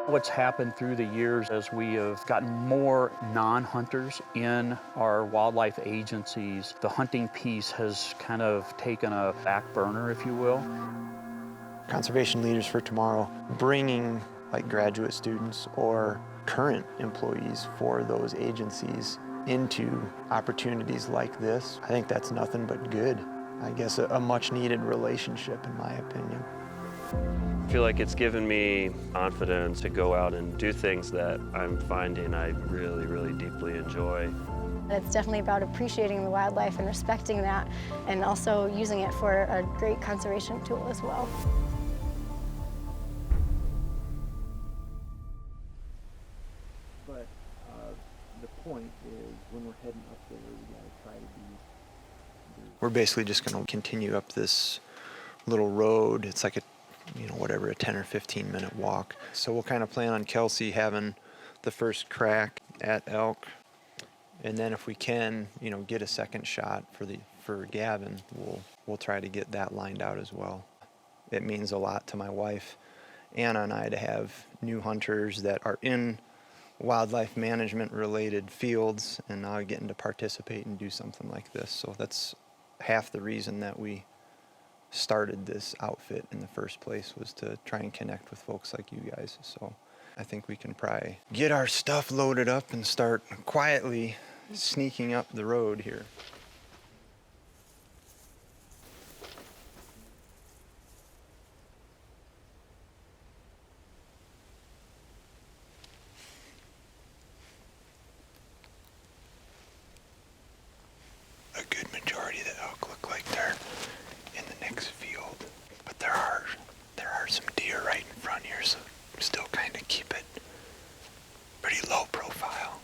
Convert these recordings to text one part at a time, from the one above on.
What's happened through the years as we have gotten more non-hunters in our wildlife agencies, the hunting piece has kind of taken a back burner, if you will. Conservation Leaders for Tomorrow, bringing like graduate students or current employees for those agencies into opportunities like this, I think that's nothing but good. I guess a much needed relationship in my opinion. I feel like it's given me confidence to go out and do things that I'm finding I really, really deeply enjoy. It's definitely about appreciating the wildlife and respecting that, and also using it for a great conservation tool as well. But the point is, when we're heading up there, we gotta try to be... We're basically just gonna continue up this little road. It's like a, whatever, a 10 or 15 minute walk. So we'll kind of plan on Kelsey having the first crack at elk. And then if we can, get a second shot for Gavin, we'll try to get that lined out as well. It means a lot to my wife, Anna, and I to have new hunters that are in wildlife management related fields and now getting to participate and do something like this. So that's half the reason that we started this outfit in the first place, was to try and connect with folks like you guys. So I think we can probably get our stuff loaded up and start quietly sneaking up the road here. A good majority of the elk look like they're in the next field, but there are some deer right in front here, so still kind of keep it pretty low profile.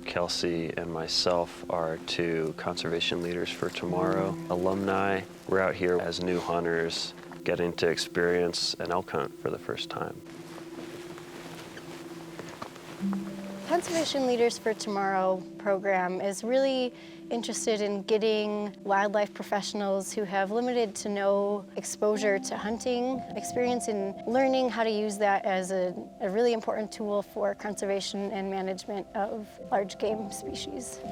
Kelsey and myself are two Conservation Leaders for Tomorrow alumni. We're out here as new hunters, getting to experience an elk hunt for the first time. Conservation Leaders for Tomorrow program is really interested in getting wildlife professionals who have limited to no exposure to hunting experience in learning how to use that as a really important tool for conservation and management of large game species. We're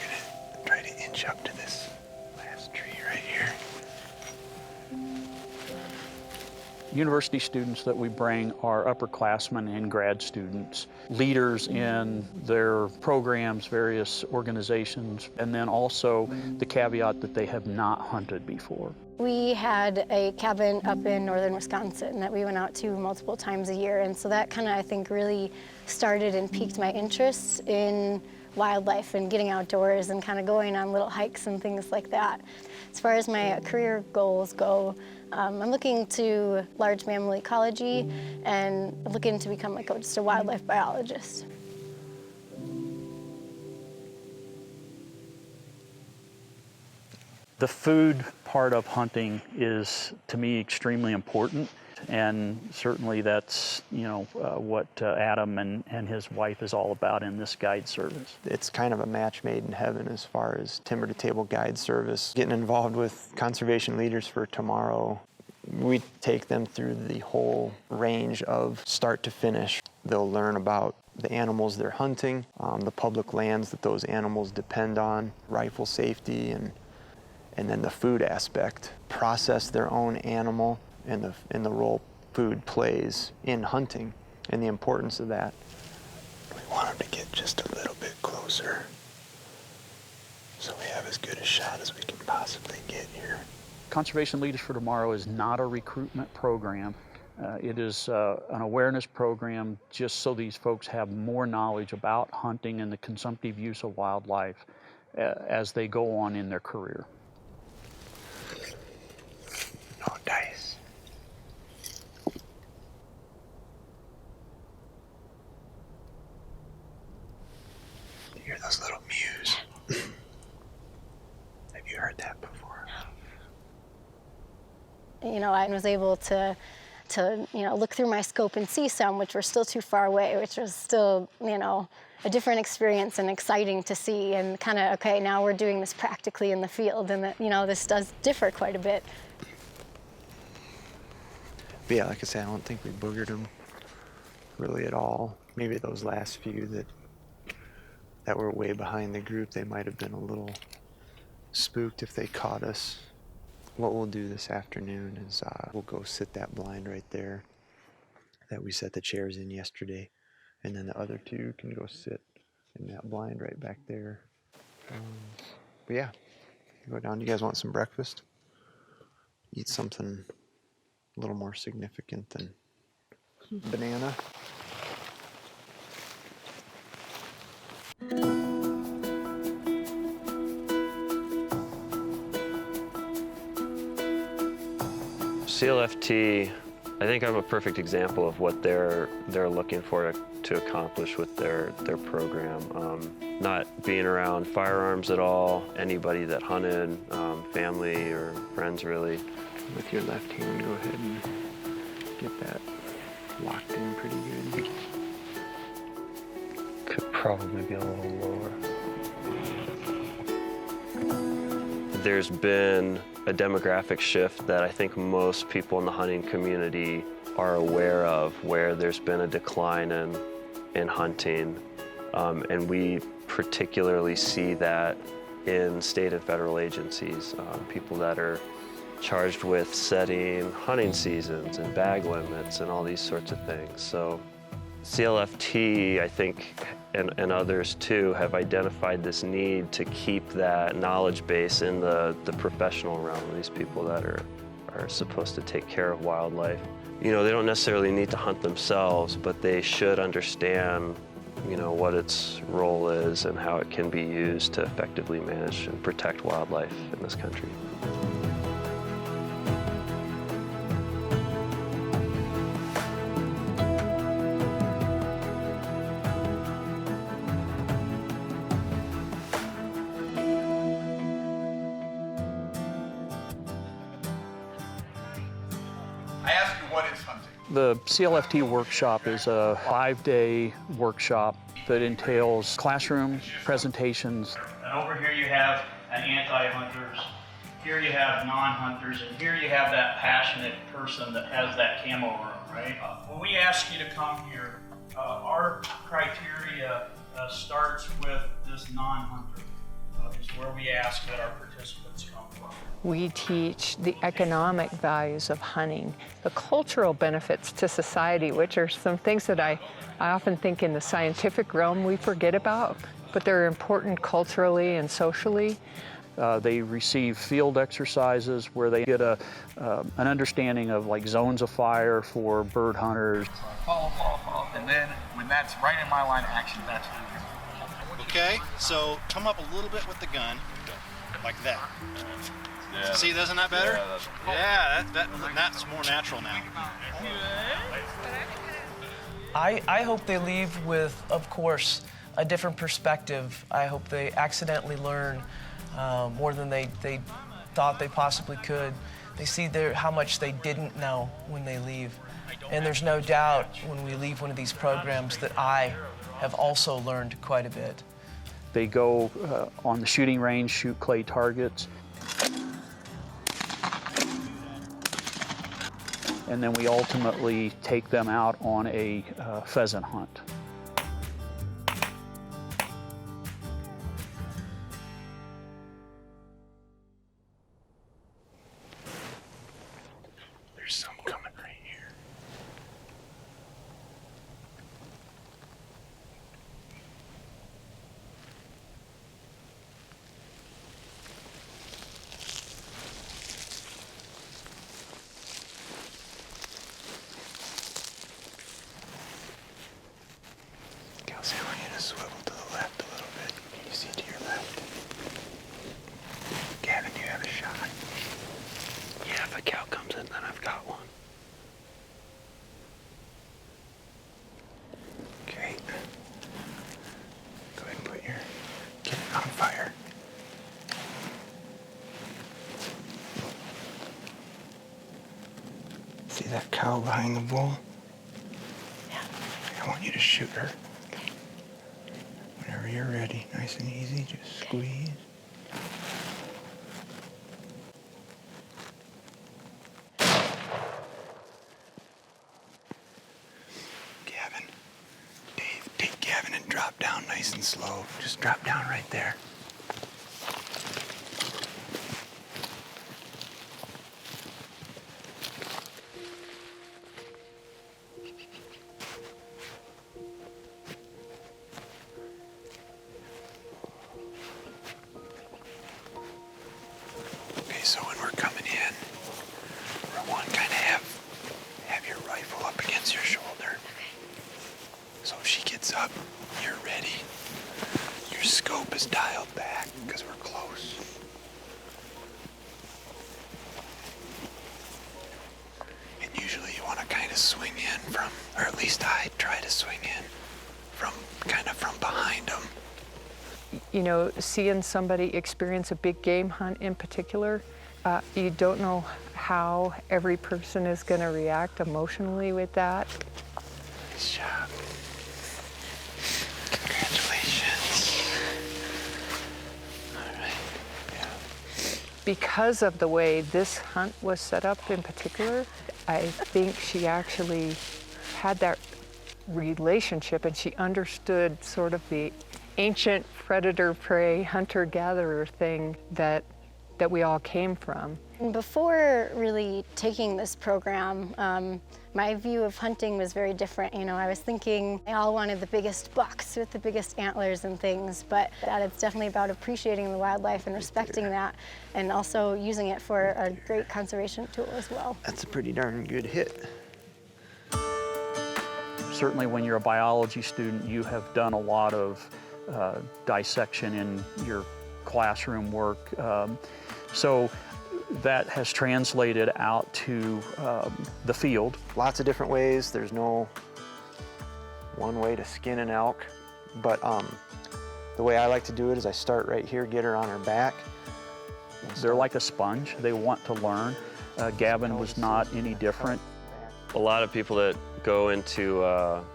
gonna try to inch up to this last tree right here. University students that we bring are upperclassmen and grad students, leaders in their programs, various organizations, and then also the caveat that they have not hunted before. We had a cabin up in northern Wisconsin that we went out to multiple times a year, and so that kind of, I think, really started and piqued my interest in wildlife and getting outdoors and kind of going on little hikes and things like that. As far as my career goals go, I'm looking to large mammal ecology and looking to become like just a wildlife biologist. The food part of hunting is, to me, extremely important. And certainly that's, what Adam and his wife is all about in this guide service. It's kind of a match made in heaven as far as timber to table guide service. Getting involved with Conservation Leaders for Tomorrow, we take them through the whole range of start to finish. They'll learn about the animals they're hunting, the public lands that those animals depend on, rifle safety, and then the food aspect. Process their own animal, and the role food plays in hunting and the importance of that. We want them to get just a little bit closer so we have as good a shot as we can possibly get here. Conservation Leaders for Tomorrow is not a recruitment program. It is an awareness program just so these folks have more knowledge about hunting and the consumptive use of wildlife as they go on in their career. No dice. You hear those little mews? Have you heard that before? I was able to to, look through my scope and see some, which were still too far away, which was still, a different experience and exciting to see, and kind of, okay, now we're doing this practically in the field, and that, this does differ quite a bit. But yeah, like I said, I don't think we boogered them really at all. Maybe those last few that were way behind the group, they might have been a little spooked if they caught us. What we'll do this afternoon is we'll go sit that blind right there that we set the chairs in yesterday, and then the other two can go sit in that blind right back there. But yeah, go down. You guys want some breakfast? Eat something a little more significant than banana. CLFT, I think I'm a perfect example of what they're looking for to accomplish with their program. Not being around firearms at all, anybody that hunted, family or friends really. With your left hand, go ahead and get that locked in pretty good. Could probably be a little lower. There's been a demographic shift that I think most people in the hunting community are aware of, where there's been a decline in hunting. And we particularly see that in state and federal agencies, people that are charged with setting hunting seasons and bag limits and all these sorts of things. So CLFT, I think, and others too, have identified this need to keep that knowledge base in the professional realm, these people that are supposed to take care of wildlife. They don't necessarily need to hunt themselves, but they should understand, what its role is and how it can be used to effectively manage and protect wildlife in this country. The CLFT workshop is a 5-day workshop that entails classroom presentations. And over here you have an anti-hunters, here you have non-hunters, and here you have that passionate person that has that camo room, right? When we ask you to come here, our criteria starts with this non-hunter. Is where we ask that our participants come from. We teach the economic values of hunting, the cultural benefits to society, which are some things that I often think in the scientific realm we forget about, but they're important culturally and socially. They receive field exercises where they get an understanding of like zones of fire for bird hunters. Follow, and then when that's right in my line of action, that's when you're. Okay, so come up a little bit with the gun, like that. Yeah. See, isn't that better? Yeah, that's more natural now. I hope they leave with, of course, a different perspective. I hope they accidentally learn more than they thought they possibly could. They see how much they didn't know when they leave. And there's no doubt when we leave one of these programs that I have also learned quite a bit. They go on the shooting range, shoot clay targets. And then we ultimately take them out on a pheasant hunt. There's some coming right here. See that cow behind the bull? Yeah. I want you to shoot her. Whenever you're ready, nice and easy, just squeeze. Gavin, Dave, take Gavin and drop down nice and slow. Just drop down right there. Okay, so when we're coming in, number one, kind of have your rifle up against your shoulder. So if she gets up, you're ready. Your scope is dialed back because we're close. And usually you want to kind of swing in from, or at least I try to swing in from kind of from behind them. You know, seeing somebody experience a big game hunt in particular, you don't know how every person is going to react emotionally with that. Nice job. Congratulations. All right. Yeah. Because of the way this hunt was set up in particular, I think she actually had that relationship and she understood sort of the ancient predator-prey, hunter-gatherer thing that we all came from. Before really taking this program, my view of hunting was very different. You know, I was thinking they all wanted the biggest bucks with the biggest antlers and things, but that it's definitely about appreciating the wildlife and respecting that, and also using it for a great conservation tool as well. That's a pretty darn good hit. Certainly when you're a biology student, you have done a lot of dissection in your classroom work. So that has translated out to the field. Lots of different ways. There's no one way to skin an elk, but the way I like to do it is I start right here, get her on her back. They're like a sponge. They want to learn. Gavin was not any different. A lot of people that go into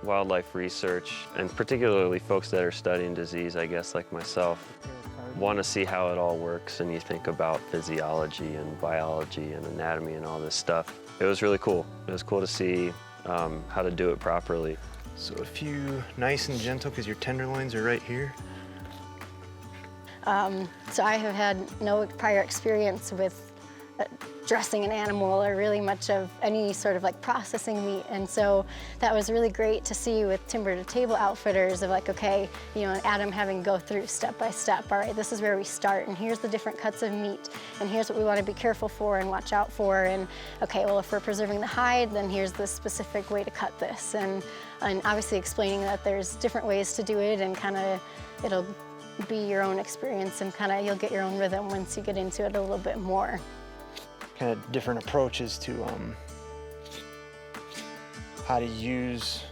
wildlife research, and particularly folks that are studying disease, I guess, like myself, want to see how it all works, and you think about physiology and biology and anatomy and all this stuff. It was really cool. It was cool to see how to do it properly. So if you nice and gentle, because your tenderloins are right here. So I have had no prior experience with dressing an animal or really much of any sort of like processing meat, and so that was really great to see with Timber to Table Outfitters of like, okay, you know, Adam having go through step by step. All right, this is where we start, and here's the different cuts of meat, and here's what we want to be careful for and watch out for, and okay, well, if we're preserving the hide, then here's the specific way to cut this, and obviously explaining that there's different ways to do it, and kind of it'll be your own experience, and kind of you'll get your own rhythm once you get into it a little bit more. Kind of different approaches to how to use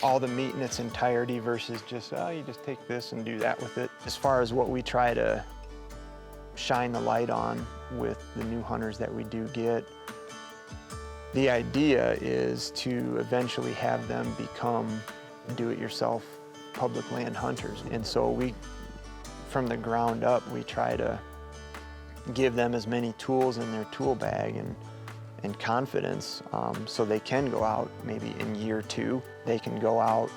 all the meat in its entirety versus just, oh, you just take this and do that with it. As far as what we try to shine the light on with the new hunters that we do get, the idea is to eventually have them become do-it-yourself public land hunters. And so we, from the ground up, we try to give them as many tools in their tool bag and confidence so they can go out maybe in year 2. They can go out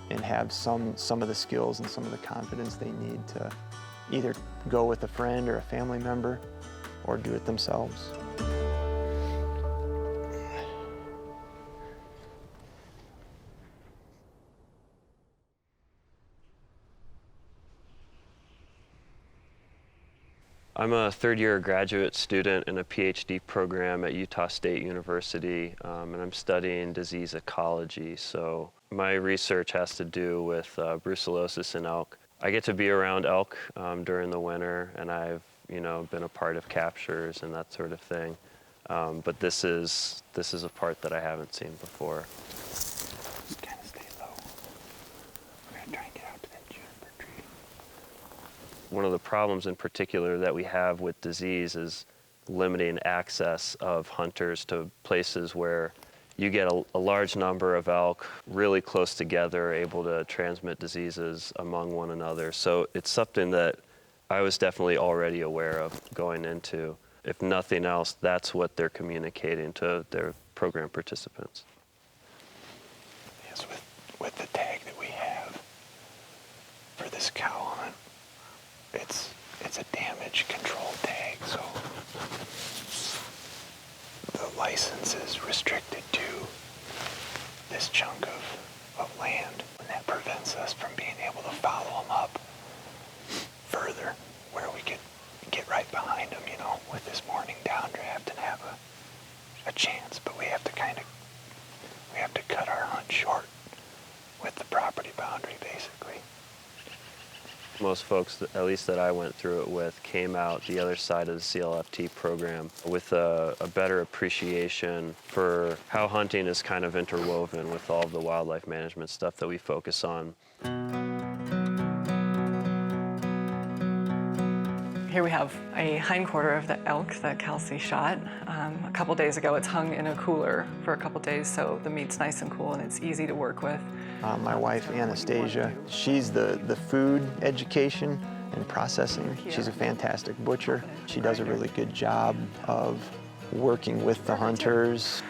and have some of the skills and some of the confidence they need to either go with a friend or a family member or do it themselves. I'm a third-year graduate student in a PhD program at Utah State University, and I'm studying disease ecology. So my research has to do with brucellosis in elk. I get to be around elk during the winter, and I've been a part of captures and that sort of thing. But this is a part that I haven't seen before. Just kind of stay low. We're gonna try and get out to that juniper tree. One of the problems in particular that we have with disease is limiting access of hunters to places where you get a large number of elk really close together, able to transmit diseases among one another. So it's something that I was definitely already aware of going into. If nothing else, that's what they're communicating to their program participants. Yes, with the tag that we have for this cow hunt, it's a damage control tag, so the license is restricted to this chunk of land, and that prevents us from being able to follow them up further where we could get right behind them, you know, with this morning downdraft and have a chance. But we have to cut our hunt short with the property boundary, basically. Most folks, at least that I went through it with, came out the other side of the CLFT program with a better appreciation for how hunting is kind of interwoven with all of the wildlife management stuff that we focus on. Here we have a hindquarter of the elk that Kelsey shot. A couple days ago, it's hung in a cooler for a couple days, so the meat's nice and cool and it's easy to work with. My wife, Anastasia, she's the food education and processing. She's a fantastic butcher. She does a really good job of working with the hunters.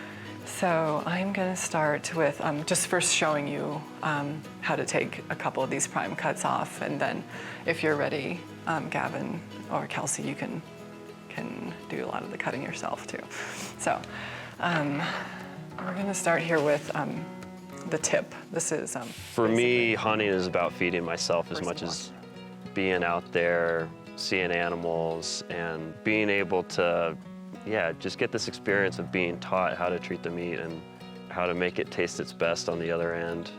So I'm going to start with just first showing you how to take a couple of these prime cuts off, and then if you're ready, Gavin or Kelsey, you can do a lot of the cutting yourself too. So we're going to start here with the tip. This is for me, hunting is about feeding myself as much as being out there, seeing animals, and being able to, just get this experience of being taught how to treat the meat and how to make it taste its best on the other end,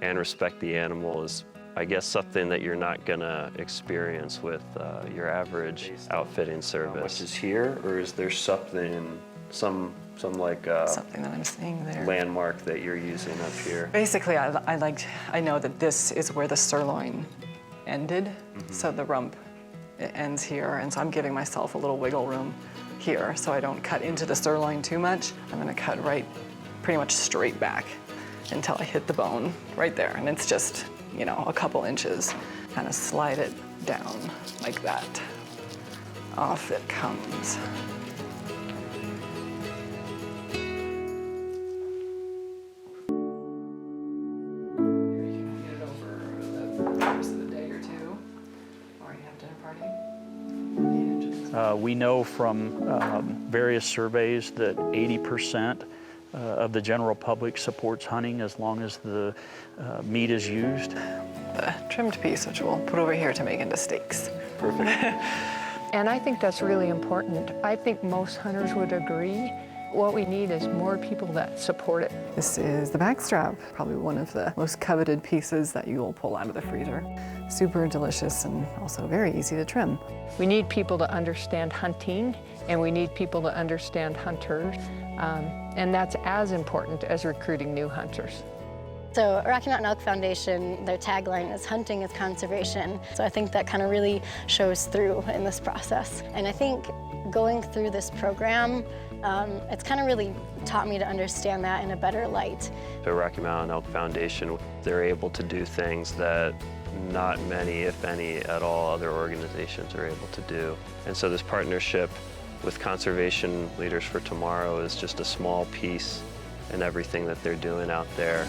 and respect the animal is, I guess, something that you're not gonna experience with your average outfitting service. Much is here, or is there something, some like something that I'm seeing there. Landmark that you're using up here? Basically, I know that this is where the sirloin ended, so the rump ends here, and so I'm giving myself a little wiggle room here so I don't cut into the sirloin too much. I'm gonna cut right, pretty much straight back until I hit the bone right there, and it's just, you know, a couple inches. Kind of slide it down like that. Off it comes. We know from various surveys that 80% of the general public supports hunting as long as the meat is used. The trimmed piece, which we'll put over here to make into steaks. Perfect. And I think that's really important. I think most hunters would agree. What we need is more people that support it. This is the backstrap, probably one of the most coveted pieces that you will pull out of the freezer. Super delicious and also very easy to trim. We need people to understand hunting, and we need people to understand hunters, and that's as important as recruiting new hunters. So Rocky Mountain Elk Foundation, their tagline is "Hunting is Conservation." So I think that kind of really shows through in this process. And I think going through this program, it's kind of really taught me to understand that in a better light. The Rocky Mountain Elk Foundation, they're able to do things that not many, if any, at all other organizations are able to do. And so this partnership with Conservation Leaders for Tomorrow is just a small piece in everything that they're doing out there.